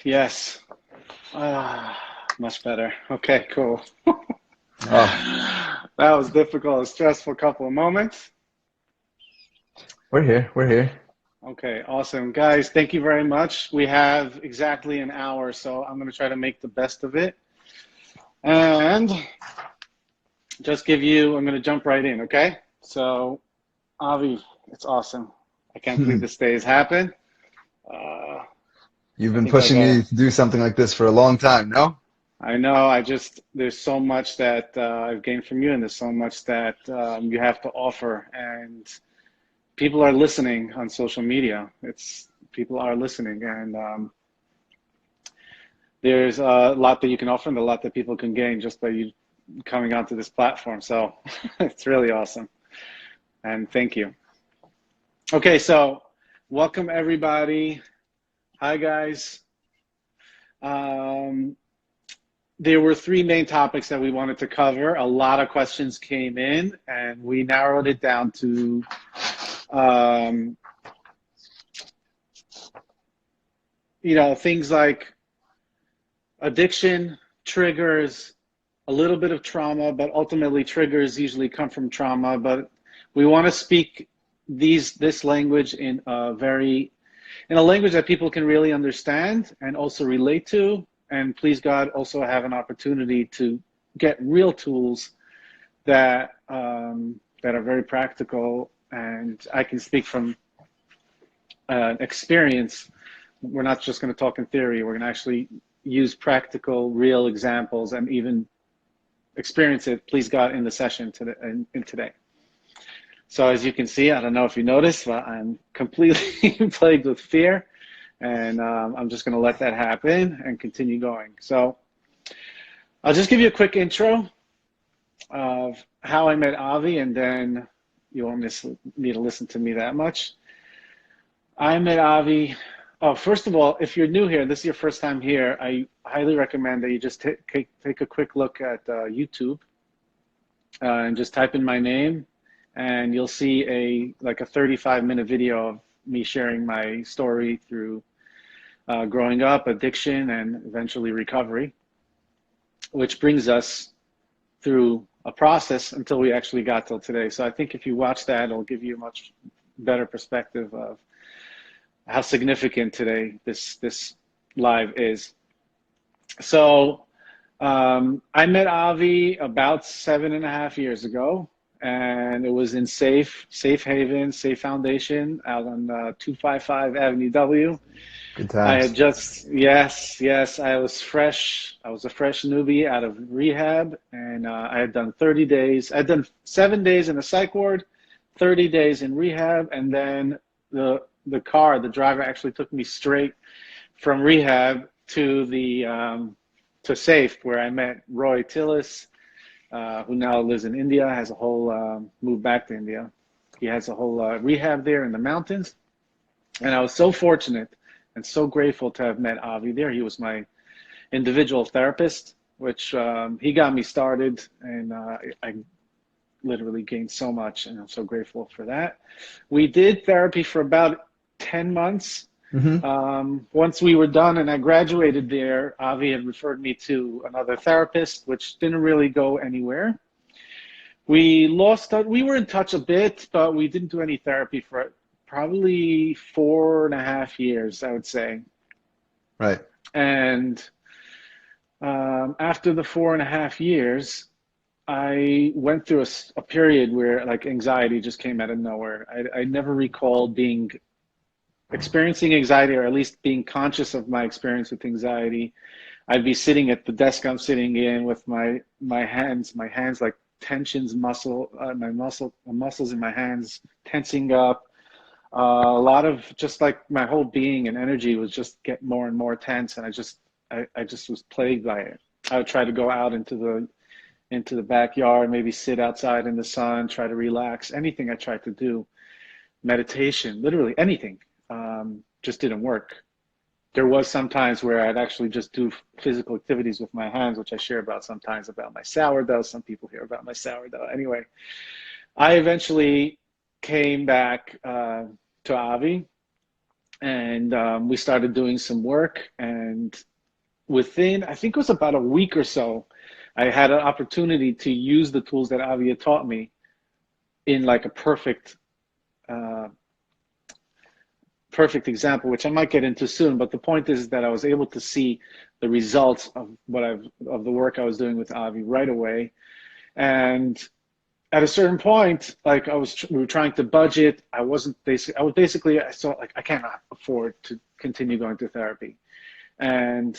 Yes. Much better. Okay, cool. Oh, That was difficult, a stressful couple of moments. we're here. We're here. Okay, awesome. Guys, thank you very much. We have exactly an hour, so I'm going to try to make the best of it. And I'm going to jump right in, okay? So, Avi, it's awesome. I can't believe this day has happened. Uh, You've I been think pushing me to do something like this for a long time, no? I know, there's so much that I've gained from you, and there's so much that you have to offer. And people are listening on social media. People are listening, and there's a lot that you can offer and a lot that people can gain just by you coming onto this platform. So it's really awesome. And thank you. Okay, so welcome everybody. Hi guys. Um, there were three main topics that we wanted to cover. A lot of questions came in, and we narrowed it down to things like addiction, triggers, a little bit of trauma, but ultimately triggers usually come from trauma. But we want to speak this language in a language that people can really understand and also relate to. And please God, also have an opportunity to get real tools that that are very practical. And I can speak from experience. We're not just going to talk in theory. We're going to actually use practical, real examples and even experience it, please God, in the session today. So as you can see, I don't know if you noticed, but I'm completely plagued with fear. And I'm just going to let that happen and continue going. So I'll just give you a quick intro of how I met Avi, and then you won't need to listen to me that much. I met Avi. Oh, first of all, if you're new here, this is your first time here, I highly recommend that you just take a quick look at YouTube and just type in my name, and you'll see a 35-minute video of me sharing my story through growing up, addiction, and eventually recovery, which brings us through a process until we actually got till today. So I think if you watch that, it'll give you a much better perspective of how significant today this live is. So I met Avi about 7.5 years ago, and it was in Safe Haven, Safe Foundation out on 255 Avenue W. Good I had times. just, yes, I was fresh. I was a fresh newbie out of rehab, and I had done 30 days. I'd done 7 days in a psych ward, 30 days in rehab, and then the driver actually took me straight from rehab to to Safe, where I met Roy Tillis, who now lives in India, has a whole, moved back to India. He has a whole rehab there in the mountains. And I was so fortunate and so grateful to have met Avi there. He was my individual therapist, which he got me started, and I literally gained so much, and I'm so grateful for that. We did therapy for about 10 months. Hmm. Once we were done and I graduated there, Avi had referred me to another therapist, which didn't really go anywhere. We were in touch a bit, but we didn't do any therapy for probably 4.5 years, I would say. Right. And after the 4.5 years, I went through a period where anxiety just came out of nowhere. I never recalled experiencing anxiety, or at least being conscious of my experience with anxiety. I'd be sitting at the desk I'm sitting in with my hands like tensions, my muscles in my hands tensing up. A lot of just my whole being and energy was just get more and more tense, and I just was plagued by it. I would try to go out into the backyard, maybe sit outside in the sun, try to relax. Anything I tried to do, meditation, literally anything, just didn't work. There was some times where I'd actually just do physical activities with my hands, which I share about sometimes about my sourdough. Some people hear about my sourdough. Anyway, I eventually came back to Avi, And we started doing some work. And within, I think it was about a week or so, I had an opportunity to use the tools that Avi had taught me in like a uh, perfect example, which I might get into soon. But the point is that I was able to see the results of of the work I was doing with Avi right away. And at a certain point, like we were trying to budget. I saw like I cannot afford to continue going to therapy, and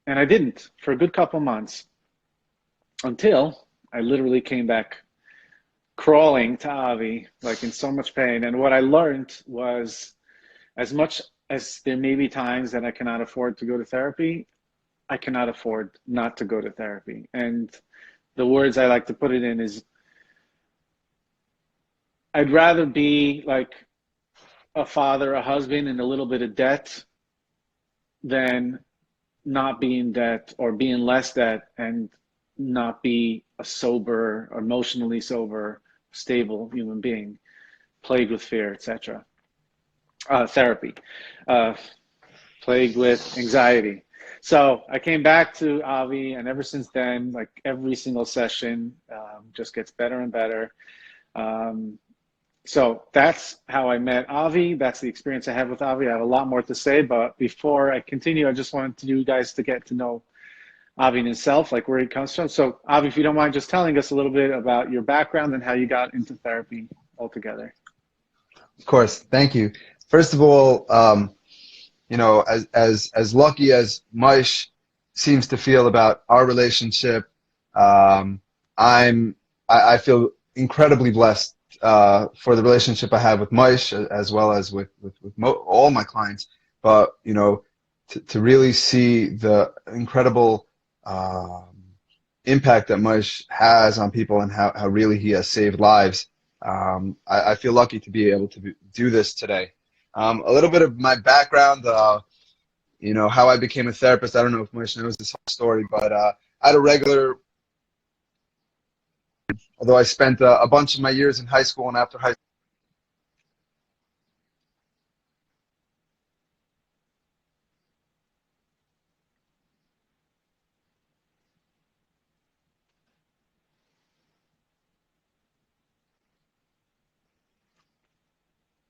I didn't for a good couple months until I literally came back crawling to Avi, like in so much pain. And what I learned was, as much as there may be times that I cannot afford to go to therapy, I cannot afford not to go to therapy. And the words I like to put it in is, I'd rather be like a father, a husband, in a little bit of debt than not be in debt, or be in less debt and not be a sober, emotionally sober, stable human being, plagued with fear, etc. Therapy, uh, plagued with anxiety. So I came back to Avi, and ever since then, like every single session just gets better and better. Um, so that's how I met Avi. That's the experience I have with Avi. I have a lot more to say, but before I continue, I just wanted you guys to get to know Avi himself, like where he comes from. So Avi, if you don't mind just telling us a little bit about your background and how you got into therapy altogether. Of course. Thank you. First of all, you know, as lucky as Moishe seems to feel about our relationship, um, I feel incredibly blessed for the relationship I have with Moishe, as well as with all my clients. But you know, to really see the incredible impact that Moishe has on people, and how really he has saved lives. I feel lucky to be able to do this today. A little bit of my background, you know, how I became a therapist. I don't know if Moishe knows this whole story, but I had a regular, although I spent a bunch of my years in high school and after high school.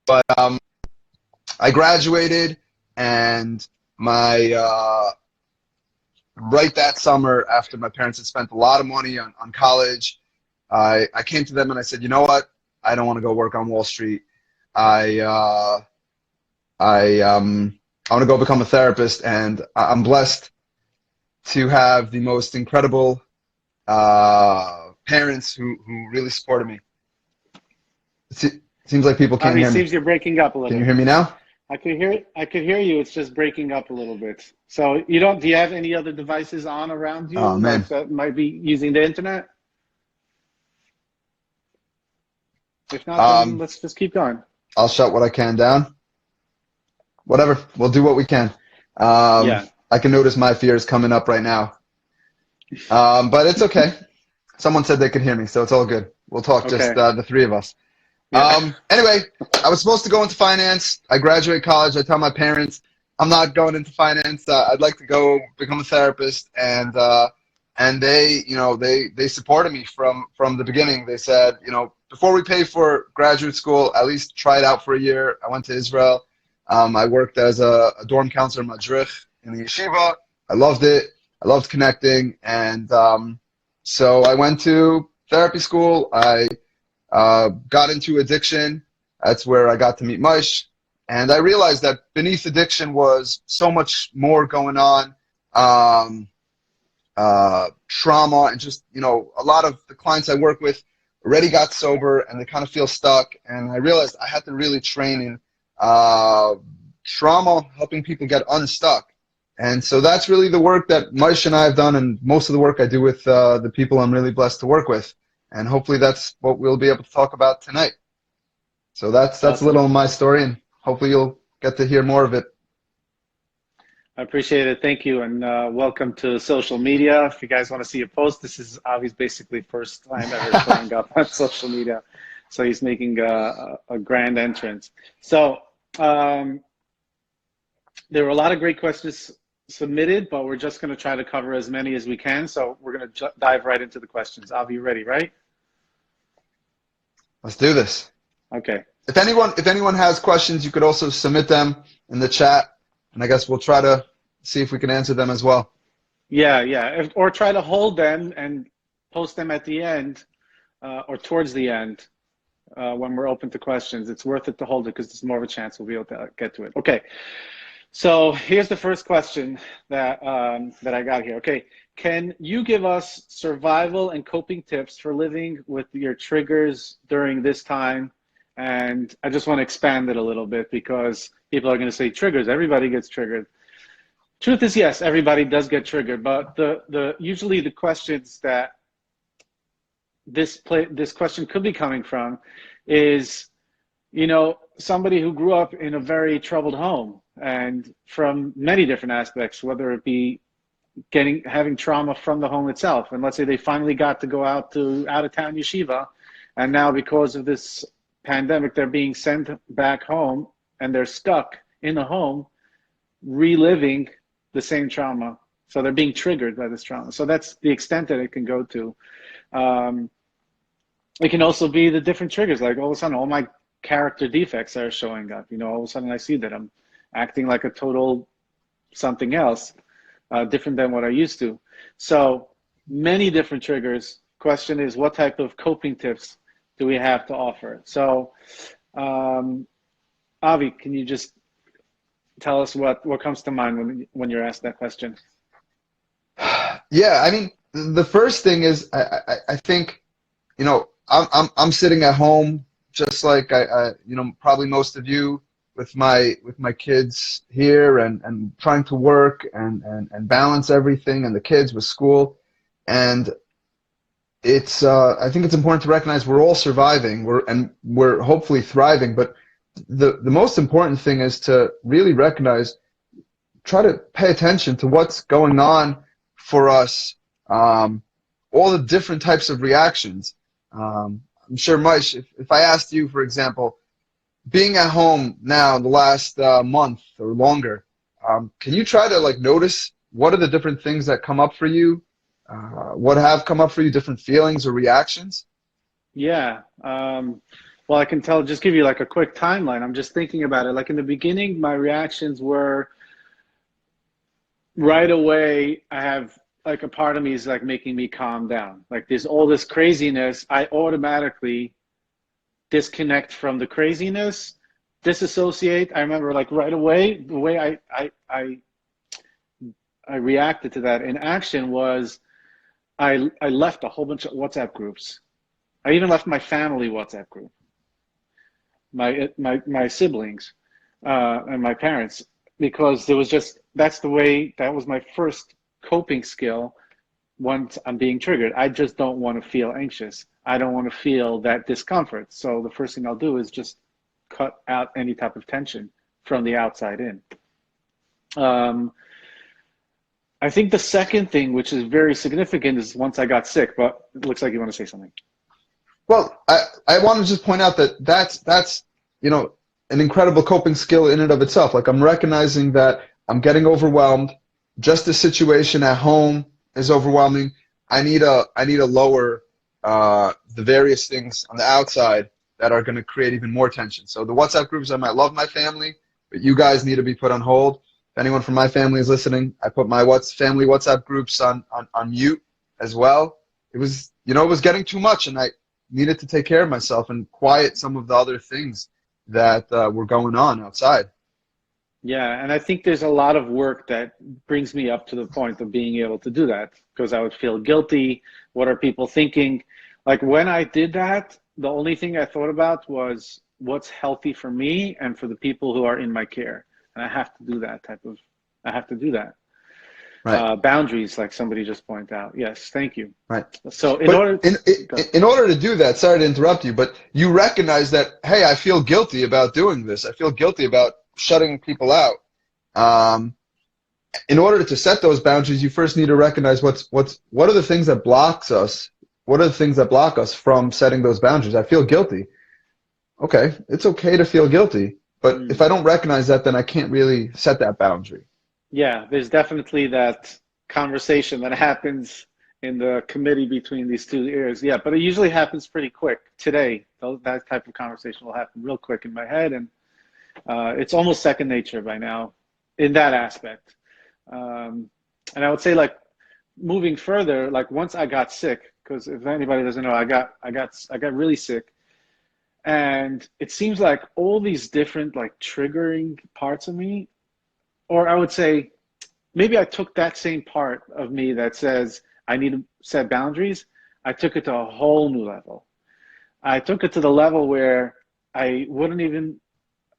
But I graduated, and my right that summer, after my parents had spent a lot of money on college, I came to them and I said, you know what? I don't want to go work on Wall Street. I uh, I want to go become a therapist, and I'm blessed to have the most incredible parents who really supported me. It seems like people can't Avi, hear me. seems you're breaking up a Can you little. hear me now? I could hear you. It's just breaking up a little bit. So you don't, do you have any other devices on around Oh you, man. like that might be using the internet? If not, then Um, let's just keep going. I'll shut what I can down. Whatever. We'll do what we can. Yeah. I can notice my fears coming up right now. But it's okay. Someone said they could hear me, so it's all good. We'll talk just Okay. the three of us. Yeah. Anyway, I was supposed to go into finance. I graduate college. I tell my parents I'm not going into finance. I'd like to go become a therapist, and they, you know, they supported me from the beginning. They said, you know, before we pay for graduate school, at least try it out for a year. I went to Israel. I worked as a dorm counselor madrich in the yeshiva. I loved it. I loved connecting, and so I went to therapy school. I got into addiction. That's where I got to meet Moishe. And I realized that beneath addiction was so much more going on. Um, Trauma, and just, you know, a lot of the clients I work with already got sober and they kind of feel stuck. And I realized I had to really train in trauma, helping people get unstuck. And so that's really the work that Moishe and I have done, and most of the work I do with the people I'm really blessed to work with. And hopefully that's what we'll be able to talk about tonight. So that's a Awesome. little of my story, and hopefully you'll get to hear more of it. I appreciate it. Thank you. And welcome to social media. If you guys want to see a post, this is Avi's basically first time ever showing up on social media. So he's making a grand entrance. So, There were a lot of great questions submitted, but we're just going to try to cover as many as we can. So we're going to dive right into the questions. Avi, you ready, right? Let's do this. Okay. If anyone has questions, you could also submit them in the chat, and I guess we'll try to see if we can answer them as well. Yeah. Or try to hold them and post them at the end or towards the end when we're open to questions. It's worth it to hold it because there's more of a chance we'll be able to get to it. Okay. So here's the first question that I got here. Okay, can you give us survival and coping tips for living with your triggers during this time? And I just want to expand it a little bit because people are going to say triggers. Everybody gets triggered. Truth is, yes, everybody does get triggered. But usually the questions that this question could be coming from is, you know, somebody who grew up in a very troubled home and from many different aspects, whether it be having trauma from the home itself. And let's say they finally got to go out of town yeshiva. And now because of this pandemic, they're being sent back home and they're stuck in the home, reliving the same trauma. So they're being triggered by this trauma. So that's the extent that it can go to. It can also be the different triggers, like all of a sudden, all my character defects are showing up. You know, all of a sudden I see that I'm acting like a total something else, different than what I used to. So many different triggers. Question is, what type of coping tips do we have to offer? So, Avi, can you just tell us what comes to mind when you're asked that question? Yeah, I mean, the first thing is, I think, you know, I'm sitting at home just like you know, probably most of you, with my kids here and trying to work and balance everything and the kids with school. And it's I think it's important to recognize we're all surviving, we're hopefully thriving, but the most important thing is to really recognize, try to pay attention to what's going on for us, all the different types of reactions. I'm sure, Moishe, if I asked you, for example, being at home now the last month or longer, can you try to like notice what are the different things that come up for you? What have come up for you, different feelings or reactions? Yeah. Well, I can just give you like a quick timeline. I'm just thinking about it. Like in the beginning, my reactions were right away, I have like a part of me is like making me calm down. Like there's all this craziness, I automatically disconnect from the craziness, disassociate. I remember like right away, the way I reacted to that in action was I left a whole bunch of WhatsApp groups. I even left my family WhatsApp group, my siblings and my parents, because there was just, that was my first coping skill once I'm being triggered. I just don't want to feel anxious. I don't want to feel that discomfort. So the first thing I'll do is just cut out any type of tension from the outside in. I think the second thing, which is very significant, is once I got sick, but it looks like you want to say something. Well, I want to just point out that that's you know, an incredible coping skill in and of itself. Like I'm recognizing that I'm getting overwhelmed. Just the situation at home is overwhelming. I need to lower the various things on the outside that are going to create even more tension. So the WhatsApp groups, I might love my family, but you guys need to be put on hold. If anyone from my family is listening, I put my family WhatsApp groups on mute as well. It was, you know, it was getting too much, and I needed to take care of myself and quiet some of the other things that were going on outside. Yeah, and I think there's a lot of work that brings me up to the point of being able to do that, because I would feel guilty. What are people thinking? Like when I did that, the only thing I thought about was what's healthy for me and for the people who are in my care. And I have to do that I have to do that. Right. Boundaries, like somebody just pointed out. Yes, thank you. Right. So in order to do that, sorry to interrupt you, but you recognize that, hey, I feel guilty about doing this. I feel guilty about shutting people out. In order to set those boundaries, you first need to recognize what are the things that blocks us. What are the things that block us from setting those boundaries? I feel guilty. Okay, it's okay to feel guilty, But if I don't recognize that, then I can't really set that boundary. Yeah, there's definitely that conversation that happens in the committee between these two ears. Yeah, but it usually happens pretty quick. Today, that type of conversation will happen real quick in my head, and it's almost second nature by now in that aspect. And I would say, like, moving further, like once I got sick, because if anybody doesn't know, I got really sick, and it seems like all these different like triggering parts of me, or I would say maybe I took that same part of me that says I need to set boundaries. I took it to a whole new level. I took it to the level where I wouldn't even,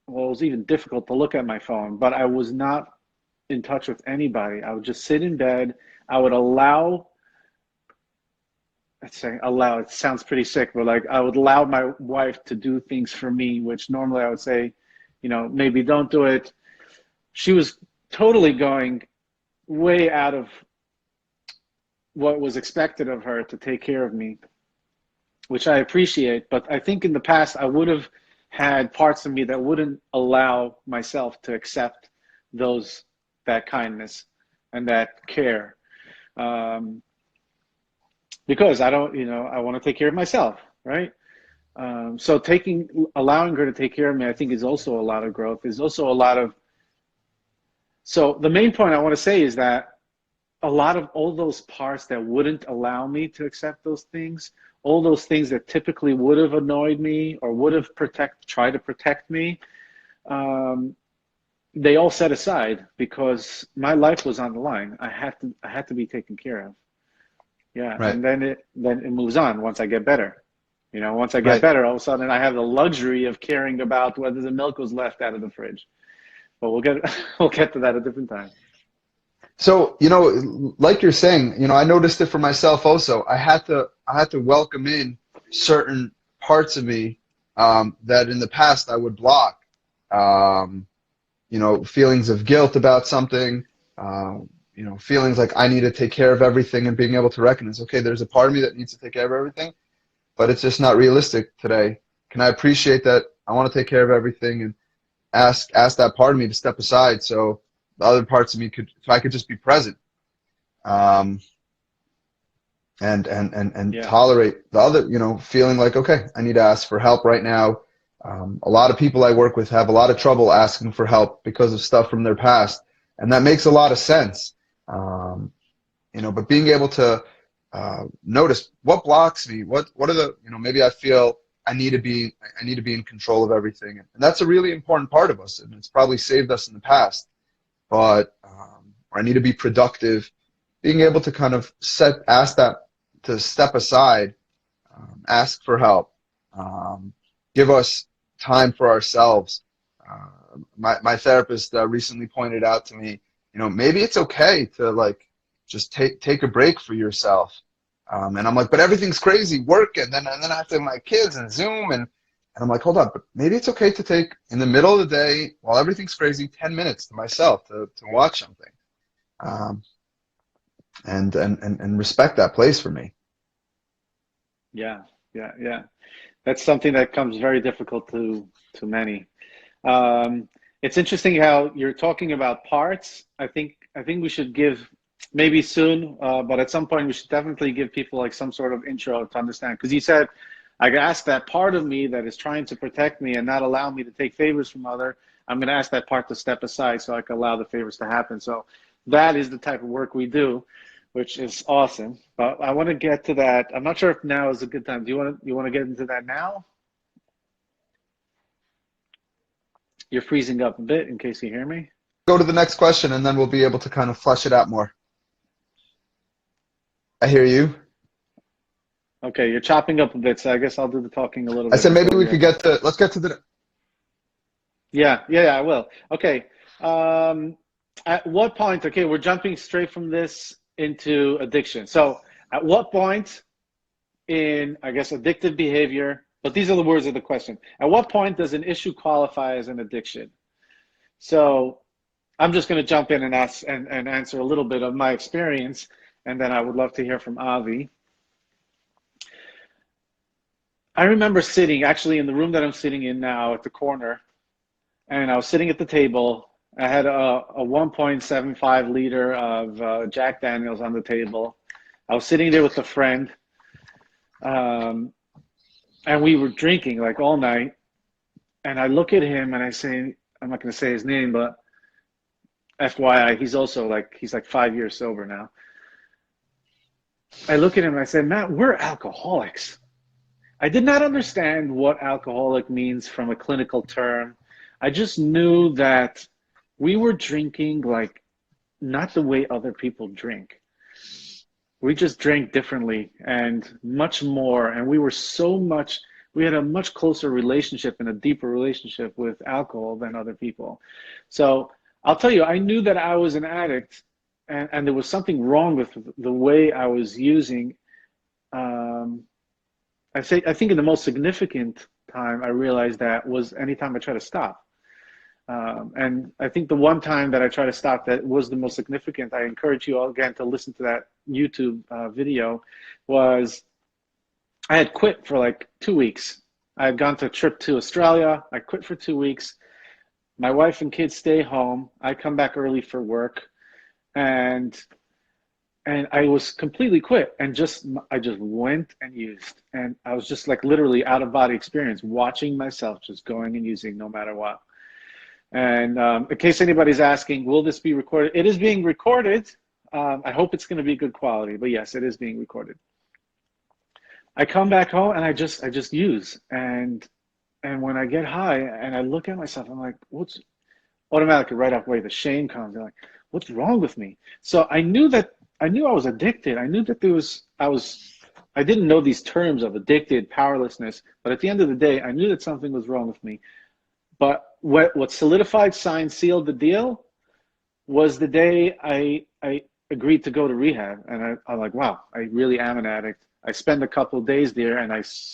well, it was even difficult to look at my phone, but I was not in touch with anybody. I would just sit in bed. I would allow, let's say allow, it sounds pretty sick, but like I would allow my wife to do things for me, which normally I would say, maybe don't do it. She was totally going way out of what was expected of her to take care of me, which I appreciate. But I think in the past, I would have had parts of me that wouldn't allow myself to accept that kindness and that care. Because I don't, I want to take care of myself, right? So allowing her to take care of me, I think is also a lot of growth. Is also a lot of, so the main point I want to say is that a lot of all those parts that wouldn't allow me to accept those things, all those things that typically would have annoyed me or would have tried to protect me, they all set aside because my life was on the line. I had to be taken care of. Yeah, Right. and then it moves on once I get better. Once I get Right. better, all of a sudden I have the luxury of caring about whether the milk was left out of the fridge. But we'll get to that a different time. So, like you're saying, I noticed it for myself also. I had to welcome in certain parts of me that in the past I would block. Feelings of guilt about something, feelings like I need to take care of everything, and being able to recognize, okay, there's a part of me that needs to take care of everything, but it's just not realistic today. Can I appreciate that I want to take care of everything and ask that part of me to step aside so the other parts of me so I could just be present, and Yeah. tolerate the other, feeling like, okay, I need to ask for help right now. A lot of people I work with have a lot of trouble asking for help because of stuff from their past, and that makes a lot of sense. But being able to notice what blocks me, what are the, maybe I feel I need to be in control of everything, and that's a really important part of us, and it's probably saved us in the past. But or I need to be productive. Being able to kind of ask that to step aside, ask for help, give us time for ourselves. My therapist recently pointed out to me, maybe it's okay to like just take a break for yourself. And I'm like, but everything's crazy, work, and then I have to have my kids and Zoom, and I'm like, hold on, but maybe it's okay to take in the middle of the day while everything's crazy 10 minutes to myself to watch something, and respect that place for me. Yeah. That's something that comes very difficult to many. It's interesting how you're talking about parts. I think we should give, maybe soon, but at some point we should definitely give people like some sort of intro to understand. Because you said, I ask that part of me that is trying to protect me and not allow me to take favors from other. I'm going to ask that part to step aside so I can allow the favors to happen. So that is the type of work we do, which is awesome. But I want to get to that. I'm not sure if now is a good time. Do you want to get into that now? You're freezing up a bit in case you hear me. Go to the next question, and then we'll be able to kind of flesh it out more. I hear you. Okay, you're chopping up a bit, so I guess I'll do the talking a little I bit. said maybe we could let's get to the. Yeah, I will. Okay. At what point, okay, we're jumping straight from this into addiction. So at what point in, I guess, addictive behavior, but these are the words of the question. At what point does an issue qualify as an addiction? So I'm just going to jump in and answer a little bit of my experience, and then I would love to hear from Avi. I remember sitting actually in the room that I'm sitting in now at the corner. and I was sitting at the table. I had a 1.75 liter of Jack Daniels on the table. I was sitting there with a friend, and we were drinking like all night. And I look at him and I say, I'm not going to say his name, but FYI, he's like 5 years sober now. I look at him and I say, Matt, we're alcoholics. I did not understand what alcoholic means from a clinical term. I just knew that we were drinking like not the way other people drink. We just drank differently and much more. And we had a much closer relationship and a deeper relationship with alcohol than other people. So I'll tell you, I knew that I was an addict, and there was something wrong with the way I was using. I think in the most significant time I realized that was anytime I try to stop. And I think the one time that I tried to stop that was the most significant, I encourage you all again to listen to that YouTube video, was I had quit for like 2 weeks. I had gone to a trip to Australia. I quit for 2 weeks. My wife and kids stay home. I come back early for work, and I was completely quit, and I just went and used, and I was just like literally out of body experience, watching myself just going and using no matter what. And in case anybody's asking, will this be recorded? It is being recorded. I hope it's going to be good quality, but yes, it is being recorded. I come back home and I just use, and when I get high and I look at myself, I'm like, what's automatically right away the shame comes. I'm like, what's wrong with me? So I knew I was addicted. I knew that I didn't know these terms of addicted, powerlessness, but at the end of the day, I knew that something was wrong with me. But what solidified, signed, sealed the deal was the day I agreed to go to rehab. And I'm like, wow, I really am an addict. I spend a couple of days there, and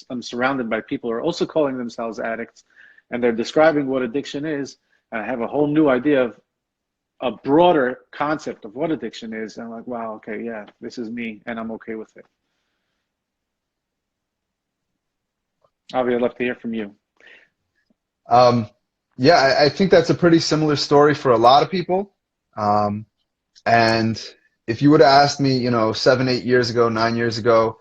I'm surrounded by people who are also calling themselves addicts, and they're describing what addiction is. And I have a whole new idea of a broader concept of what addiction is. And I'm like, wow, okay, yeah, this is me, and I'm okay with it. Avi, I'd love to hear from you. Yeah, I think that's a pretty similar story for a lot of people. And if you would have asked me, 7, 8 years ago, 9 years ago,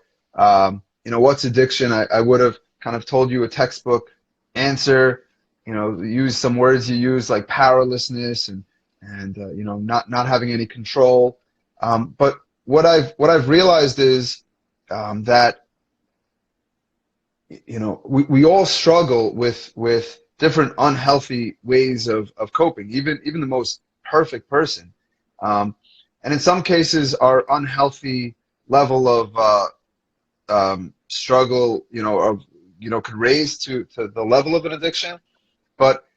what's addiction? I would have kind of told you a textbook answer, use some words you use like powerlessness and not having any control. But what I've realized is that we all struggle with different unhealthy ways of coping, even the most perfect person. And in some cases, our unhealthy level of struggle, could raise to the level of an addiction. But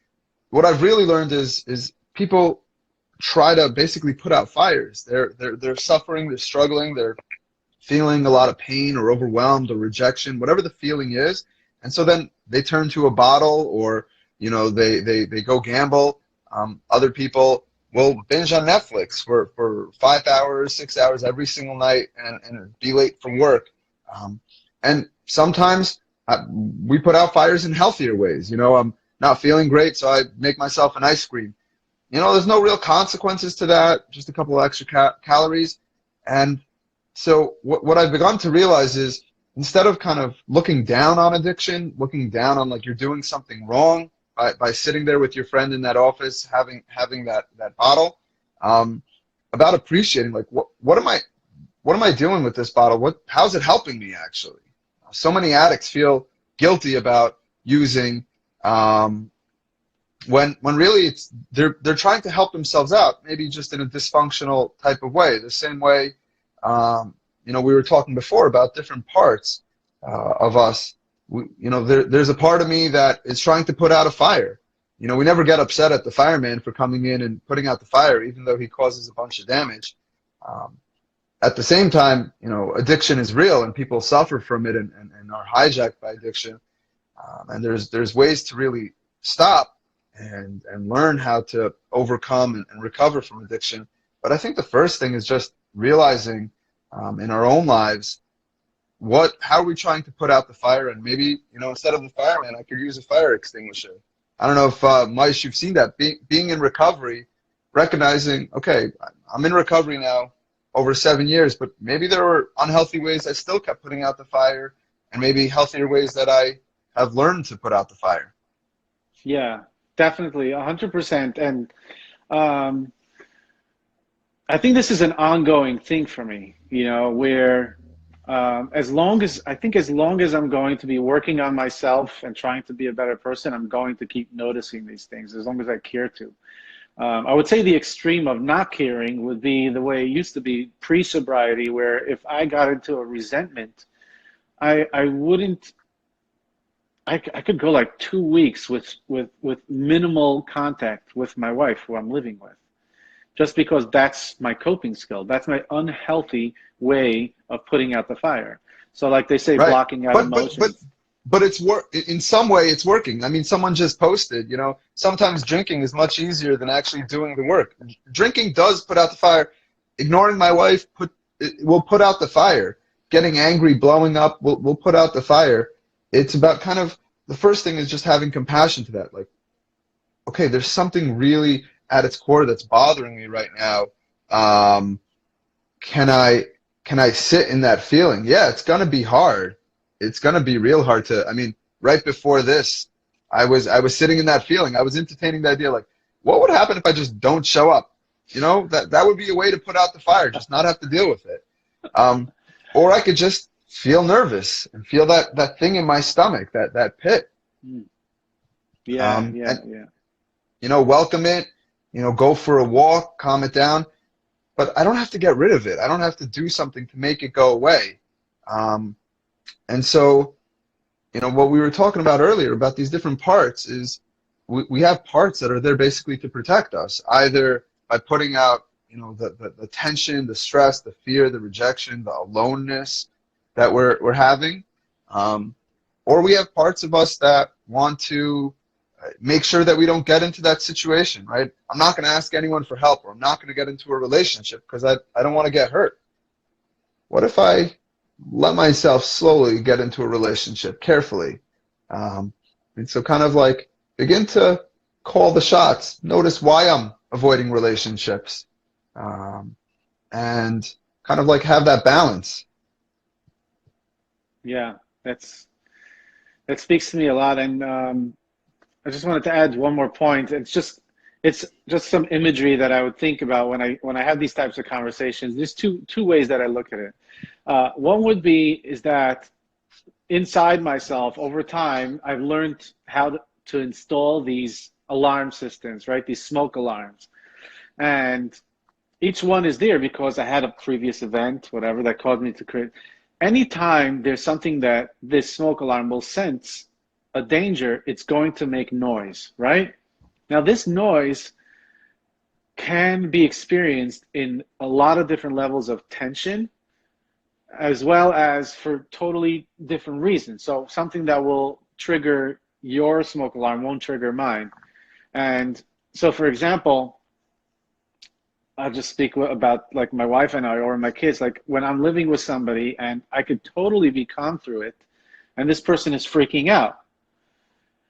what I've really learned is people try to basically put out fires. They're suffering, they're struggling, they're feeling a lot of pain or overwhelmed or rejection, whatever the feeling is. And so then they turn to a bottle, or they go gamble. Other people will binge on Netflix for 5 hours, 6 hours every single night and be late from work. And sometimes we put out fires in healthier ways. I'm not feeling great, so I make myself an ice cream. There's no real consequences to that, just a couple of extra calories. And so what I've begun to realize is, instead of kind of looking down on addiction, looking down on like you're doing something wrong by sitting there with your friend in that office having that bottle, about appreciating like what am I doing with this bottle? How's it helping me actually? So many addicts feel guilty about using, when really they're trying to help themselves out, maybe just in a dysfunctional type of way. The same way, we were talking before about different parts of us. There's a part of me that is trying to put out a fire. We never get upset at the fireman for coming in and putting out the fire, even though he causes a bunch of damage. At the same time, addiction is real, and people suffer from it and are hijacked by addiction. And there's ways to really stop and learn how to overcome and recover from addiction. But I think the first thing is just realizing in our own lives, how are we trying to put out the fire? And maybe, instead of the fireman, I could use a fire extinguisher. I don't know if Moishe, you've seen that, being in recovery, recognizing, okay, I'm in recovery now over 7 years, but maybe there were unhealthy ways I still kept putting out the fire, and maybe healthier ways that I have learned to put out the fire. Yeah, definitely, 100%. And um, I think this is an ongoing thing for me, where as long as I'm going to be working on myself and trying to be a better person, I'm going to keep noticing these things as long as I care to. I would say the extreme of not caring would be the way it used to be pre-sobriety, where if I got into a resentment, I wouldn't. I could go like 2 weeks with minimal contact with my wife, who I'm living with, just because that's my coping skill. That's my unhealthy way of putting out the fire. So like they say, Right. blocking out But emotions. but it's in some way it's working. I mean, someone just posted, sometimes drinking is much easier than actually doing the work. Drinking does put out the fire. Ignoring my wife will put out the fire. Getting angry, blowing up will put out the fire. It's about kind of, the first thing is just having compassion to that. Like, okay, there's something really at its core that's bothering me right now. Um, can I sit in that feeling? Yeah, it's gonna be hard. It's gonna be real hard to. I mean, right before this, I was sitting in that feeling. I was entertaining the idea, like, what would happen if I just don't show up? That would be a way to put out the fire, just not have to deal with it. Um, or I could just feel nervous and feel that thing in my stomach, that pit. Mm. Yeah, yeah, And yeah. welcome it. Go for a walk, calm it down. But I don't have to get rid of it. I don't have to do something to make it go away. Um, and so, what we were talking about earlier about these different parts is we have parts that are there basically to protect us, either by putting out, the tension, the stress, the fear, the rejection, the aloneness that we're having. Um, or we have parts of us that want to make sure that we don't get into that situation, right? I'm not going to ask anyone for help, or I'm not going to get into a relationship because I don't want to get hurt. What if I let myself slowly get into a relationship carefully? And so kind of like begin to call the shots, notice why I'm avoiding relationships, um, and kind of like have that balance. Yeah, that speaks to me a lot. And I just wanted to add one more point. It's just some imagery that I would think about when I have these types of conversations. There's two ways that I look at it. One would be is that inside myself, over time, I've learned how to install these alarm systems, right? These smoke alarms, and each one is there because I had a previous event, whatever, that caused me to create. Anytime there's something that this smoke alarm will sense a danger, it's going to make noise, right? Now, this noise can be experienced in a lot of different levels of tension, as well as for totally different reasons. So something that will trigger your smoke alarm won't trigger mine. And so, for example, I'll just speak about like my wife and I, or my kids. Like when I'm living with somebody and I could totally be calm through it, and this person is freaking out.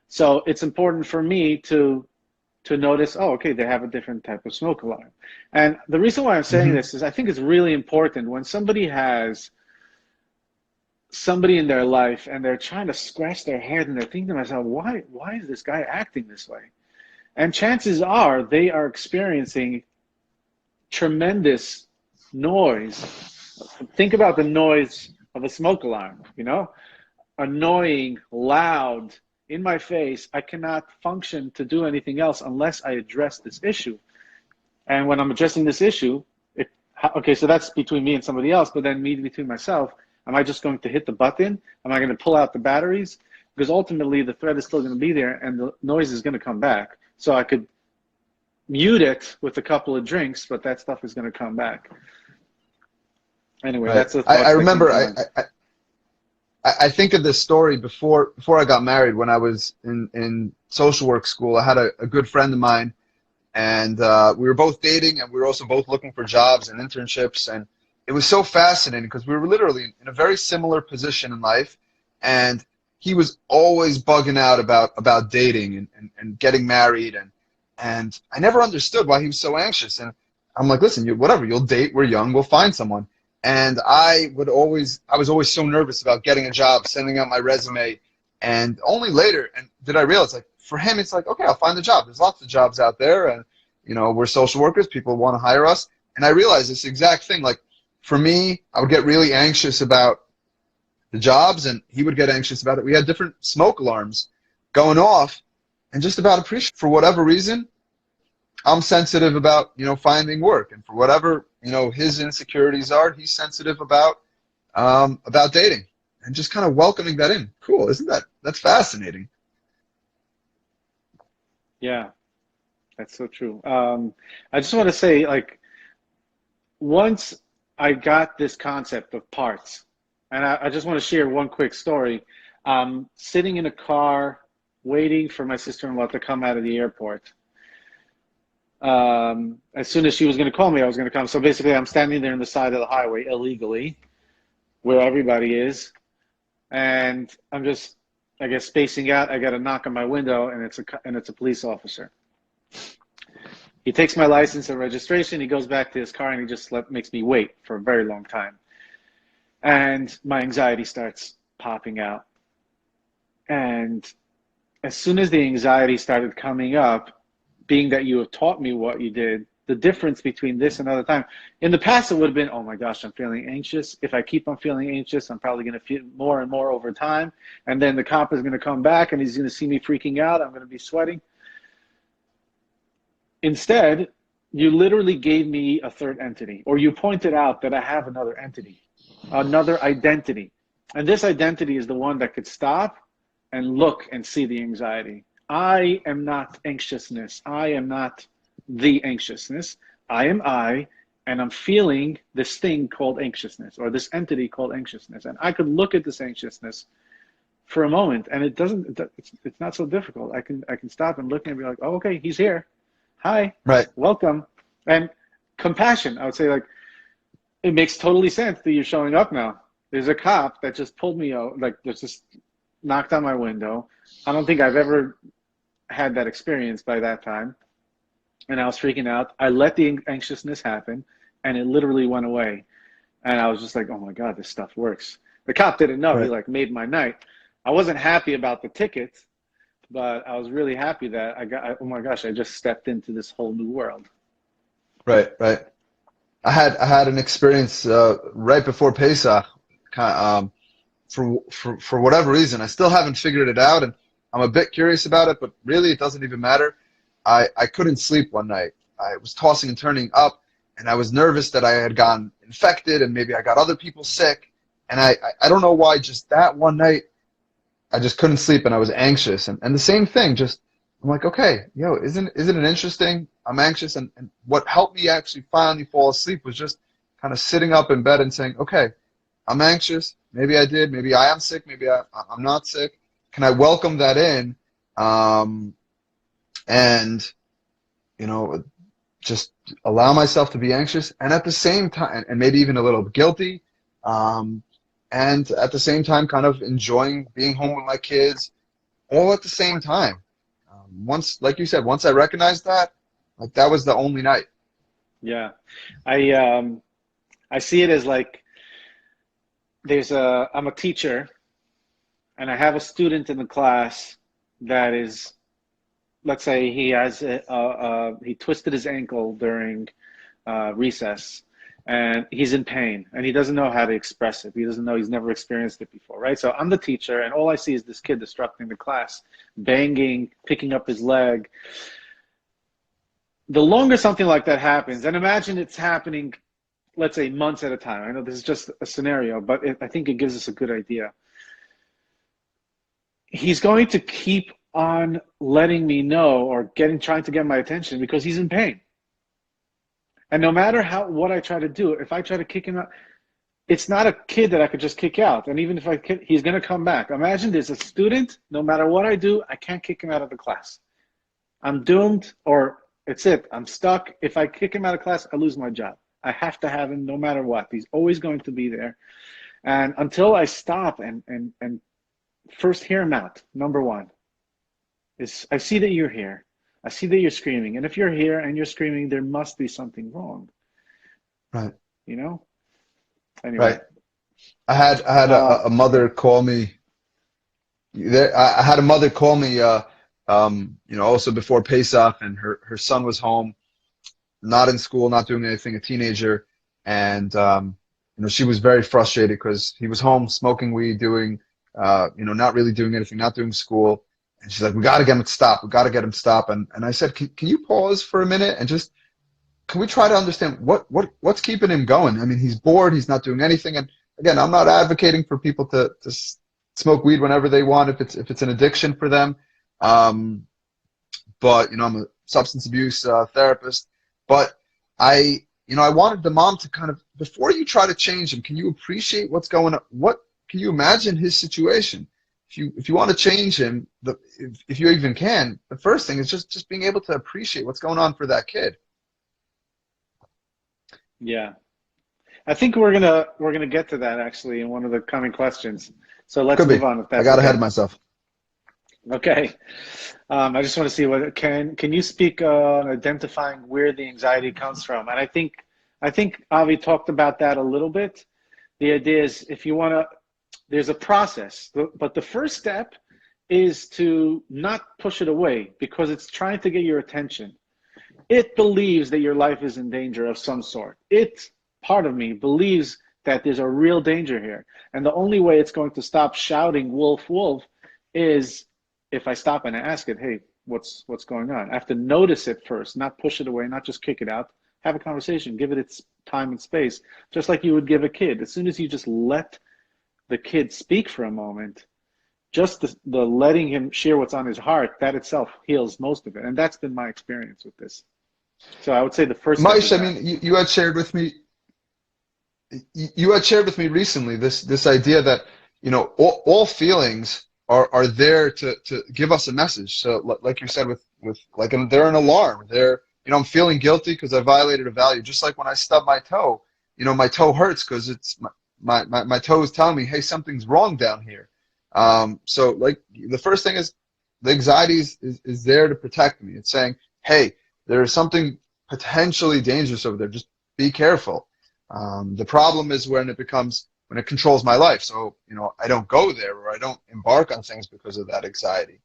So it's important for me to notice, oh, okay, they have a different type of smoke alarm. And the reason why I'm saying Hmm. this is I think it's really important when somebody has somebody in their life and they're trying to scratch their head and they're thinking to themselves, why is this guy acting this way? And chances are they are experiencing tremendous noise. Think about the noise of a smoke alarm, annoying, loud, in my face. I cannot function to do anything else unless I address this issue. And when I'm addressing this issue, okay, so that's between me and somebody else, but then me between myself, am I just going to hit the button? Am I going to pull out the batteries? Because ultimately the threat is still going to be there and the noise is going to come back. So I could mute it with a couple of drinks, but that stuff is going to come back. Anyway, Right. that's the I thoughts that came remember to mind. I think of this story before I got married. When I was in social work school, I had a good friend of mine, and we were both dating, and we were also both looking for jobs and internships. And it was so fascinating because we were literally in a very similar position in life, and he was always bugging out about dating and getting married, and I never understood why he was so anxious. And I'm like, listen, whatever, you'll date, we're young, we'll find someone. And I was always so nervous about getting a job, sending out my resume, and only later and did I realize, like, for him, it's like, okay, I'll find a job. There's lots of jobs out there, and we're social workers. People want to hire us. And I realized this exact thing. Like, for me, I would get really anxious about the jobs, and he would get anxious about it. We had different smoke alarms going off, and just about appreciate, for whatever reason, I'm sensitive about finding work, and for whatever his insecurities are, he's sensitive about dating, and just kind of welcoming that in. Cool, isn't that's fascinating? Yeah, that's so true. I just want to say, like, once I got this concept of parts, and I just want to share one quick story. Sitting in a car waiting for my sister-in-law to come out of the airport. As soon as she was going to call me, I was going to come. So basically, I'm standing there on the side of the highway illegally, where everybody is, and I'm just, I guess, spacing out. I got a knock on my window, and it's a police officer. He takes my license and registration. He goes back to his car, and he just makes me wait for a very long time. And my anxiety starts popping out. And as soon as the anxiety started coming up, being that you have taught me what you did, the difference between this and other time, in the past it would have been, oh my gosh, I'm feeling anxious. If I keep on feeling anxious, I'm probably going to feel more and more over time. And then the cop is going to come back and he's going to see me freaking out. I'm going to be sweating. Instead, you literally gave me a third entity, or you pointed out that I have another entity, another identity. And this identity is the one that could stop and look and see the anxiety. I am not anxiousness. I am not the anxiousness. I am I, and I'm feeling this thing called anxiousness, or this entity called anxiousness. And I could look at this anxiousness for a moment, and it's not so difficult. I can stop and look and be like, oh, okay, he's here. Hi, Right. welcome. And compassion, I would say, like, it makes totally sense that you're showing up now. There's a cop that just pulled me out, like, just knocked on my window. I don't think I've ever had that experience by that time. And I was freaking out. I let the anxiousness happen, and it literally went away. And I was just like, oh my God, this stuff works. The cop didn't know. Right. He, like, made my night. I wasn't happy about the ticket, but I was really happy that oh my gosh, I just stepped into this whole new world. Right. I had an experience right before Pesach. For whatever reason, I still haven't figured it out, and I'm a bit curious about it, but really it doesn't even matter. I couldn't sleep one night. I was tossing and turning up, and I was nervous that I had gotten infected and maybe I got other people sick. And I don't know why, just that one night, I just couldn't sleep and I was anxious. And the same thing, just, I'm like, okay, isn't it interesting? I'm anxious. And what helped me actually finally fall asleep was just kind of sitting up in bed and saying, okay, I'm anxious. Maybe I did. Maybe I am sick. Maybe I'm not sick. Can I welcome that in? And, just allow myself to be anxious, and at the same time, and maybe even a little guilty, and at the same time kind of enjoying being home with my kids, all at the same time. Once, like you said, once I recognized that, like, that was the only night. Yeah. I see it as like, I'm a teacher, and I have a student in the class that is, let's say he has he twisted his ankle during recess, and he's in pain, and he doesn't know how to express it. He doesn't know, he's never experienced it before, right? So I'm the teacher, and all I see is this kid disrupting the class, banging, picking up his leg. The longer something like that happens, and imagine it's happening, let's say, months at a time. I know this is just a scenario, but I think it gives us a good idea. He's going to keep on letting me know, or trying to get my attention, because he's in pain. And no matter what I try to do, if I try to kick him out, it's not a kid that I could just kick out. And even if he's going to come back. Imagine there's a student, no matter what I do, I can't kick him out of the class. I'm doomed, or it's it. I'm stuck. If I kick him out of class, I lose my job. I have to have him no matter what. He's always going to be there. And until I stop and first hear him out. Number one is, I see that you're here. I see that you're screaming. And if you're here and you're screaming, there must be something wrong, Right. you know? Anyway. Right. I had a Yeah. mother call me. I had a mother call me, also before Pesach, and her son was home, not in school, not doing anything, a teenager, and she was very frustrated because he was home smoking weed, doing, not really doing anything, not doing school, and she's like, "We got to get him to stop. We got to get him to stop." And I said, "Can you pause for a minute and just can we try to understand what's keeping him going? I mean, he's bored, he's not doing anything." And again, I'm not advocating for people to smoke weed whenever they want if it's an addiction for them. Um, but I'm a substance abuse therapist. But I wanted the mom to kind of, before you try to change him, can you appreciate what's going on? What can you imagine his situation? If you want to change him, if you even can, the first thing is just being able to appreciate what's going on for that kid. Yeah. I think we're gonna get to that actually in one of the coming questions. So let's Could be. move on if I that's got ahead okay. of myself. Okay. I just want to see what can you speak on identifying where the anxiety comes from? And I think Avi talked about that a little bit. The idea is if you want to, there's a process, but the first step is to not push it away because it's trying to get your attention. It believes that your life is in danger of some sort. It, part of me, believes that there's a real danger here. And the only way it's going to stop shouting wolf, wolf is if I stop and I ask it, hey, what's going on? I have to notice it first, not push it away, not just kick it out. Have a conversation, give it its time and space, just like you would give a kid. As soon as you just let the kid speak for a moment, just the letting him share what's on his heart, that itself heals most of it. And that's been my experience with this. So I would say the first step Maish, is I that. mean, you had shared with me recently this idea that all feelings are there to give us a message. So like you said with like they're an alarm. They're I'm feeling guilty because I violated a value. Just like when I stub my toe, my toe hurts because it's my toe is telling me, hey, something's wrong down here. So like the first thing is the anxiety is there to protect me. It's saying, hey, there is something potentially dangerous over there. Just be careful. The problem is when it controls my life. So, I don't go there or I don't embark on things because of that anxiety.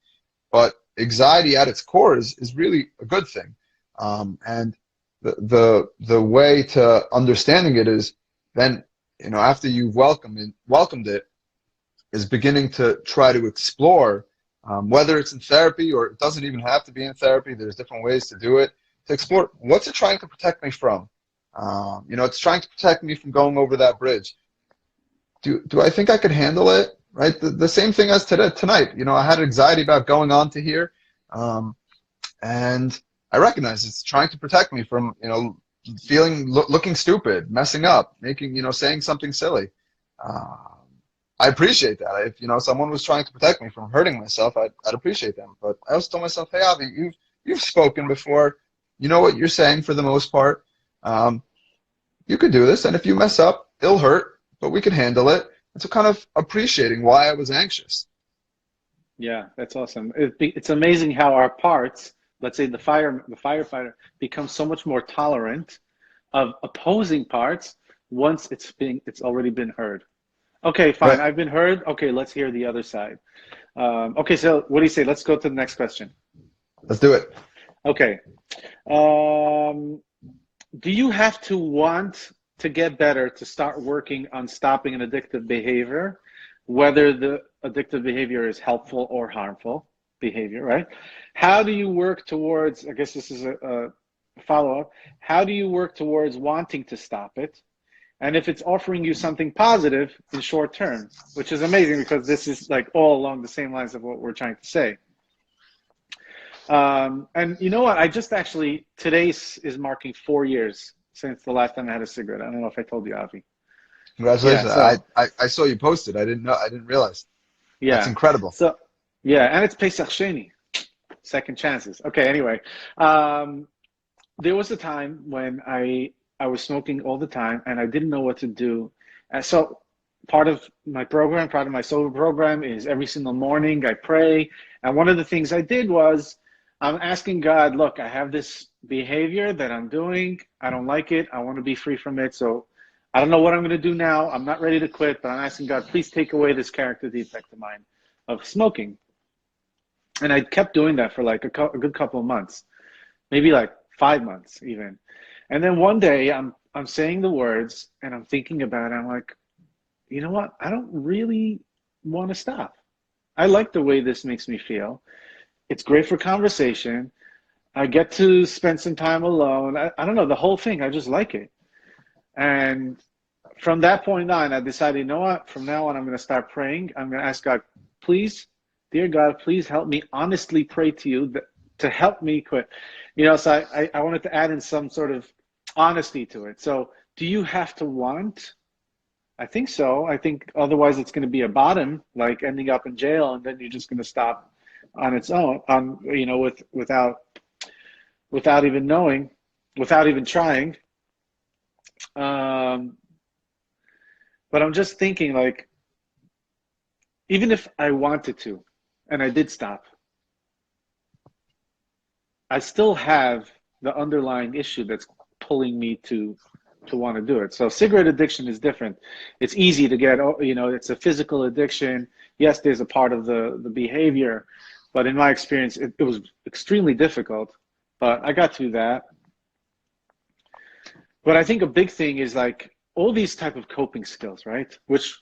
But anxiety at its core is really a good thing. And the way to understanding it is then, after you've welcomed it, is beginning to try to explore, whether it's in therapy or it doesn't even have to be in therapy. There's different ways to do it, to explore what's it trying to protect me from. It's trying to protect me from going over that bridge. Do I think I could handle it? Right. The same thing as tonight. I had anxiety about going on to here, and I recognize it's trying to protect me from looking stupid, messing up, making saying something silly. I appreciate that. If someone was trying to protect me from hurting myself, I'd appreciate them. But I also told myself, hey, Avi, you've spoken before. You know what you're saying for the most part. Um, you could do this, and if you mess up, it'll hurt, but we can handle it. And so kind of appreciating why I was anxious. Yeah, that's awesome. It's amazing how our parts, let's say the firefighter, becomes so much more tolerant of opposing parts once it's already been heard. Okay, fine. Right. I've been heard. Okay, let's hear the other side. Okay, so what do you say? Let's go to the next question. Let's do it. Okay. Um, do you have to want to get better to start working on stopping an addictive behavior, whether the addictive behavior is helpful or harmful behavior, right? How do you work towards, I guess this is a follow-up, how do you work towards wanting to stop it? And if it's offering you something positive in short term, which is amazing because this is like all along the same lines of what we're trying to say. And you know what? I just actually, today is marking 4 years since the last time I had a cigarette. I don't know if I told you, Avi. Yeah, Congratulations. so, I saw you posted. I didn't know. I didn't realize. That's yeah. incredible. So, yeah, and it's Pesach Sheni, second chances. Okay, anyway. Um, there was a time when I was smoking all the time and I didn't know what to do. And so part of my program, part of my sober program is every single morning I pray. And one of the things I did was I'm asking God, look, I have this behavior that I'm doing. I don't like it. I want to be free from it. So I don't know what I'm going to do now. I'm not ready to quit, but I'm asking God, please take away this character defect of mine of smoking. And I kept doing that for like a good couple of months, maybe like 5 months even. And then one day I'm saying the words and I'm thinking about it. I'm like, you know what? I don't really want to stop. I like the way this makes me feel. It's great for conversation. I get to spend some time alone. I don't know, the whole thing, I just like it. And from that point on, I decided, you know what? From now on, I'm going to start praying. I'm going to ask God, please, dear God, please help me honestly pray to you to help me quit. You know, so I wanted to add in some sort of honesty to it. So do you have to want? I think so. I think otherwise it's going to be a bottom, like ending up in jail, and then you're just going to stop on its own, you know, without even knowing, without even trying. But I'm just thinking, like, even if I wanted to, and I did stop, I still have the underlying issue that's pulling me to want to do it. So cigarette addiction is different. It's easy to get, you know, it's a physical addiction. Yes, there's a part of the behavior, but in my experience, it was extremely difficult, but I got through that. But I think a big thing is like all these type of coping skills, right? Which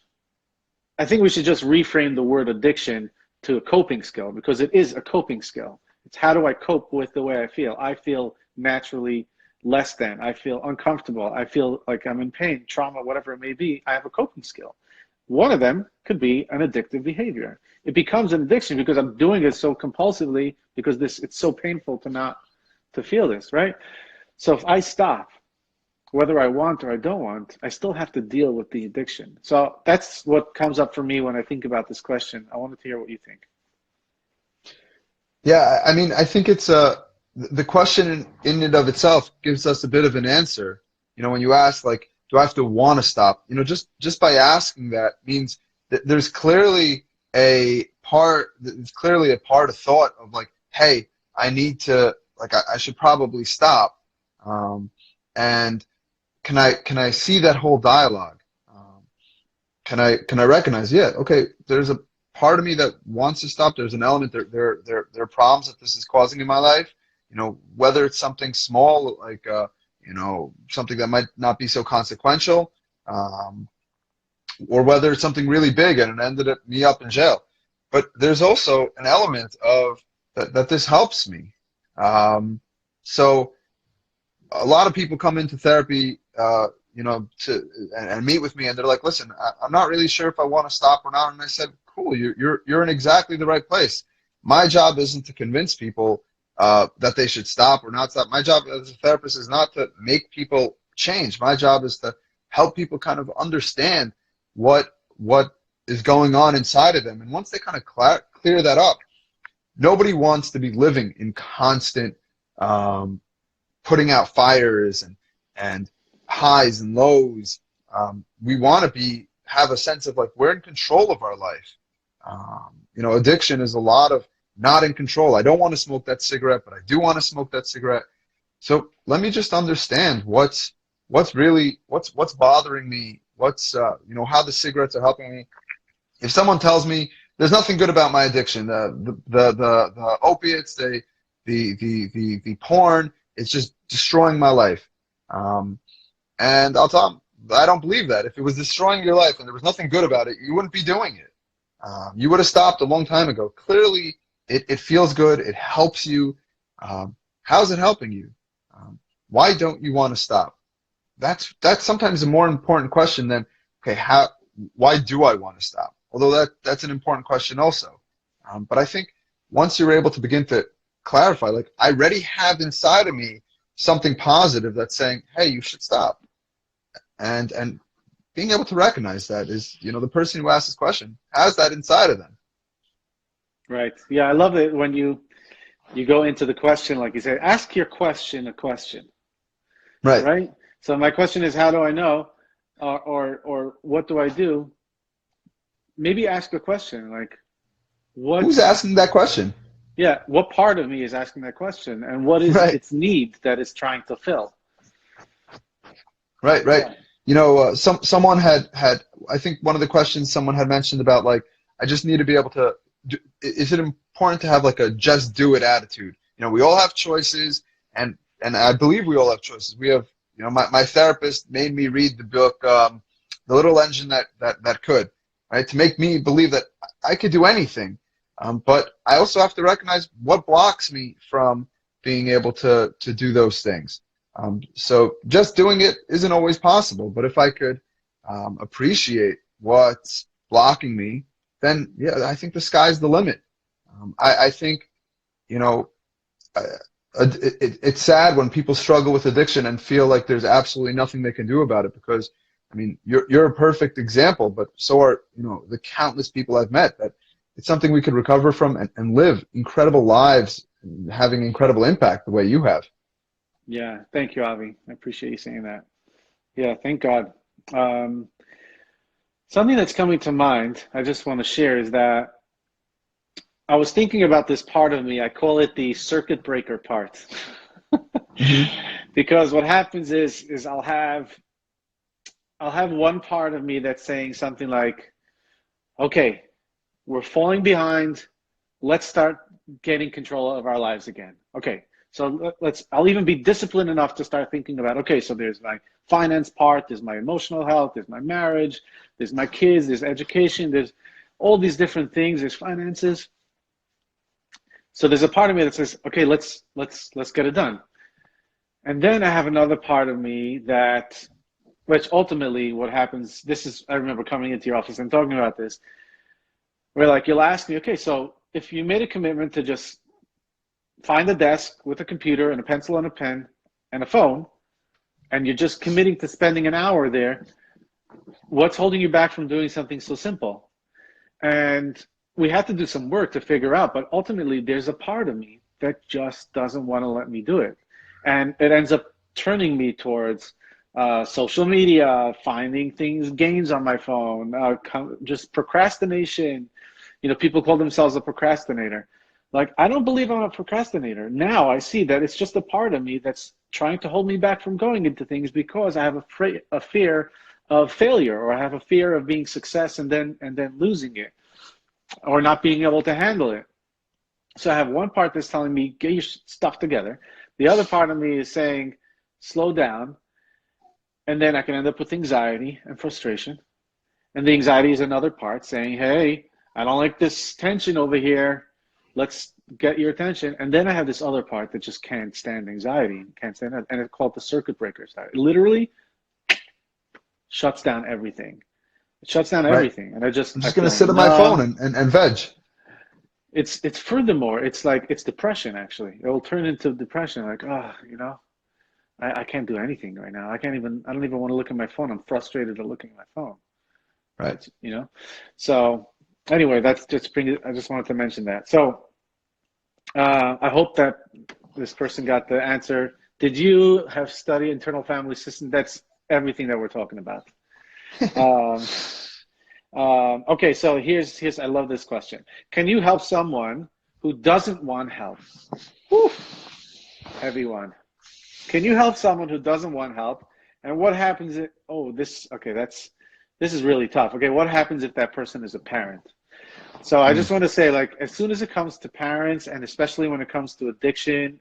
I think we should just reframe the word addiction to a coping skill, because it is a coping skill. It's how do I cope with the way I feel? I feel naturally less than. I feel uncomfortable. I feel like I'm in pain, trauma, whatever it may be. I have a coping skill. One of them could be an addictive behavior. It becomes an addiction because I'm doing it so compulsively because it's so painful to feel this, right? So if I stop, whether I want or I don't want, I still have to deal with the addiction. So that's what comes up for me when I think about this question. I wanted to hear what you think. Yeah, I mean, I think it's the question in and of itself gives us a bit of an answer. You know, when you ask, like, do I have to want to stop? You know, just by asking that means that there's clearly a part of thought of like, hey, I need to, like, I should probably stop. And can I see that whole dialogue? Can I recognize, yeah, okay, there's a part of me that wants to stop. There's an element, there are problems that this is causing in my life. You know, whether it's something small, like, you know, something that might not be so consequential, or whether it's something really big and it ended me up in jail. But there's also an element of that this helps me. So a lot of people come into therapy, you know, and meet with me, and they're like, "Listen, I'm not really sure if I want to stop or not." And I said, "Cool, you're in exactly the right place. My job isn't to convince people that they should stop or not stop. My job as a therapist is not to make people change. My job is to help people kind of understand what is going on inside of them. And once they kind of clear that up, nobody wants to be living in constant putting out fires and highs and lows. We want to have a sense of like we're in control of our life. You know, addiction is a lot of not in control. I don't want to smoke that cigarette, but I do want to smoke that cigarette. So let me just understand what's bothering me. What's you know, how the cigarettes are helping me. If someone tells me there's nothing good about my addiction, the opiates, the porn, it's just destroying my life. And I'll tell them, I don't believe that. If it was destroying your life and there was nothing good about it, you wouldn't be doing it. You would have stopped a long time ago. Clearly, it feels good. It helps you. How's it helping you? Why don't you want to stop? That's sometimes a more important question than, okay, why do I want to stop? Although that's an important question also. But I think once you're able to begin to clarify, like, I already have inside of me something positive that's saying, hey, you should stop. And being able to recognize that is, you know, the person who asked this question has that inside of them. Right. Yeah, I love it when you go into the question, like you say, ask your question a question. Right. Right? So my question is, how do I know? Or what do I do? maybe ask a question like, what, Who's asking that question? yeah, what part of me is asking that question, and what is Right. its need that it's trying to fill? Right, right. Yeah. You know, someone had I think one of the questions someone had mentioned about like I just need to be able to. Is it important to have like a just do it attitude? You know, we all have choices, and I believe we all have choices. We have, you know, my therapist made me read the book, The Little Engine That Could, right, to make me believe that I could do anything. But I also have to recognize what blocks me from being able to do those things. So just doing it isn't always possible, but if I could appreciate what's blocking me, then yeah, I think the sky's the limit. I think, you know, it's sad when people struggle with addiction and feel like there's absolutely nothing they can do about it because, I mean, you're a perfect example, but so are, you know, the countless people I've met that it's something we could recover from and live incredible lives, having incredible impact the way you have. Yeah. Thank you, Avi. I appreciate you saying that. Yeah. Thank God. Um, Something that's coming to mind, I just want to share is that I was thinking about this part of me. I call it the circuit breaker part. Hmm. Because what happens is I'll have one part of me that's saying something like, okay, we're falling behind. Let's start getting control of our lives again. Okay, so I'll even be disciplined enough to start thinking about, okay, so there's my finance part, there's my emotional health, there's my marriage, there's my kids, there's education, there's all these different things, there's finances. So there's a part of me that says, okay, let's get it done. And then I have another part of me that, which ultimately what happens, this is, I remember coming into your office and talking about this, where like you'll ask me, okay, so if you made a commitment to just find a desk with a computer and a pencil and a pen and a phone, and you're just committing to spending an hour there, what's holding you back from doing something so simple? And we had to do some work to figure out, but ultimately there's a part of me that just doesn't want to let me do it. And it ends up turning me towards social media, finding things, games on my phone, just procrastination. You know, people call themselves a procrastinator. Like, I don't believe I'm a procrastinator. Now I see that it's just a part of me that's trying to hold me back from going into things because I have a fear of failure, or I have a fear of being success and then losing it, or not being able to handle it. So I have one part that's telling me, get your stuff together. The other part of me is saying, slow down. And then I can end up with anxiety and frustration. And the anxiety is another part saying, hey, I don't like this tension over here. Let's get your attention. And then I have this other part that just can't stand anxiety, can't stand that. And it's called the circuit breaker side. It literally shuts down everything. It shuts down Right. everything. And I'm I just gonna feel sit on my phone numb. and veg. It's furthermore, it's like, it's depression actually. It will turn into depression. Like, oh, I can't do anything right now. I don't even want to look at my phone. I'm frustrated at looking at my phone. Right. So anyway, I just wanted to mention that. So I hope that this person got the answer. Did you have studied internal family system? That's everything that we're talking about. Um, okay, so here's I love this question. Can you help someone who doesn't want help? Whew, heavy one. Can you help someone who doesn't want help? And what happens if, oh, this is really tough. Okay, what happens if that person is a parent? So I Mm. just want to say, like, as soon as it comes to parents, and especially when it comes to addiction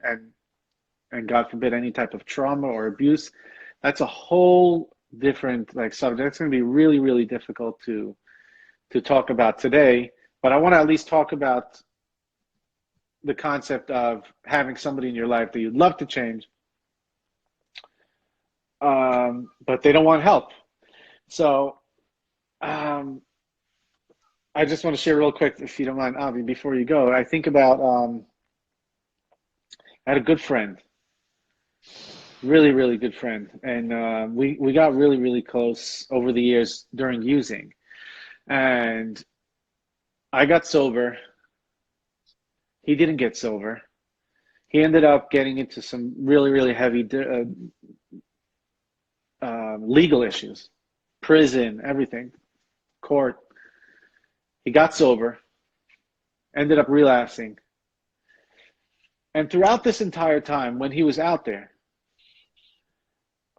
and God forbid any type of trauma or abuse, that's a whole different like subject. It's going to be really, really difficult to talk about today. But I want to at least talk about the concept of having somebody in your life that you'd love to change, but they don't want help. So um, I just want to share real quick, if you don't mind, Avi, before you go. I think about I had a good friend, really, really good friend, and we got really, really close over the years during using. And I got sober. He didn't get sober. He ended up getting into some really, really heavy legal issues, prison, everything, court. He got sober, ended up relapsing. And throughout this entire time, when he was out there,